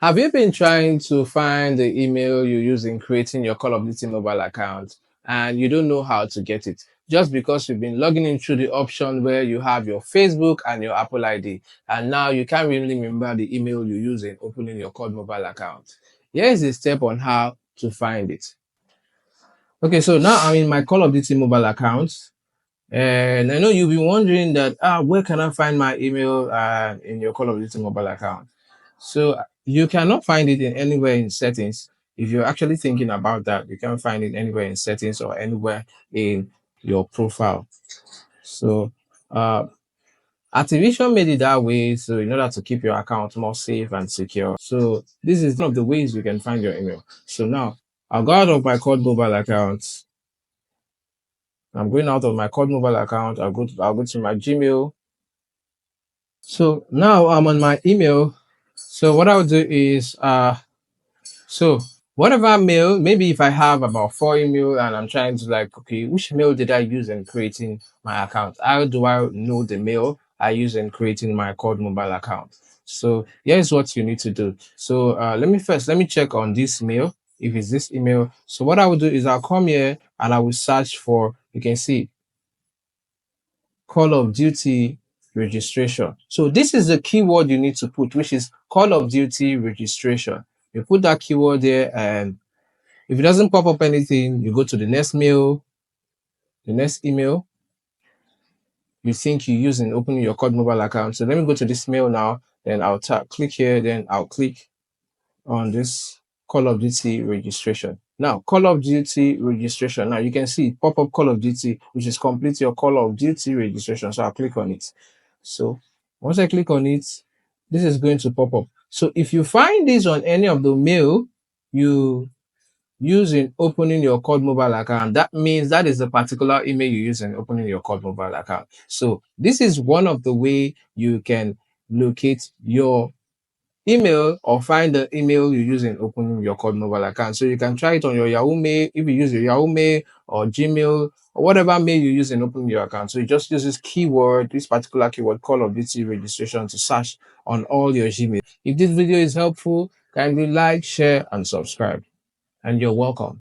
Have you been trying to find the email you use in creating your Call of Duty mobile account and you don't know how to get it? Just because you've been logging in through the option where you have your Facebook and your Apple ID, and now you can't really remember the email you use in opening your COD mobile account. Here is a step on how to find it. Okay, so now I'm in my Call of Duty mobile account, and I know you'll be wondering that where can I find my email in your Call of Duty mobile account? So you cannot find it in anywhere in settings. If you're actually thinking about that, you can't find it anywhere in settings or anywhere in your profile. So uh, Activation made it that way, so in order to keep your account more safe and secure. So this is one of the ways you can find your email. So now I'll go out of my COD mobile account. I'm going out of my COD mobile account. I'll go to my Gmail. So now I'm on my email. So what I'll do is so whatever mail, maybe if I have about 4 email and I'm trying to like, okay, which mail did I use in creating my account? How do I know the mail I use in creating my COD mobile account? So here's what you need to do. So let me check on this mail if it's this email. So what I will do is I'll come here and I will search for, you can see, Call of Duty registration. So this is the keyword you need to put, which is Call of Duty registration. You put that keyword there, and if it doesn't pop up anything, you go to the next mail, the next email you think you use in opening your COD mobile account. So let me go to this mail now, then I'll click here, then I'll click on this Call of Duty registration. Now, Call of Duty registration. Now you can see pop up Call of Duty, which is complete your Call of Duty registration. So I'll click on it. So once I click on it, this is going to pop up. So if you find this on any of the mail you use in opening your COD mobile account, that means that is the particular email you use in opening your COD mobile account. So this is one of the way you can locate your email or find the email you use in opening your COD mobile account. So you can try it on your Yahoo Mail, if you use your Yahoo Mail or Gmail or whatever mail you use in opening your account. So you just use this particular keyword, Call of Duty registration, to search on all your Gmail. If this video is helpful, kindly like, share, and subscribe. And you're welcome.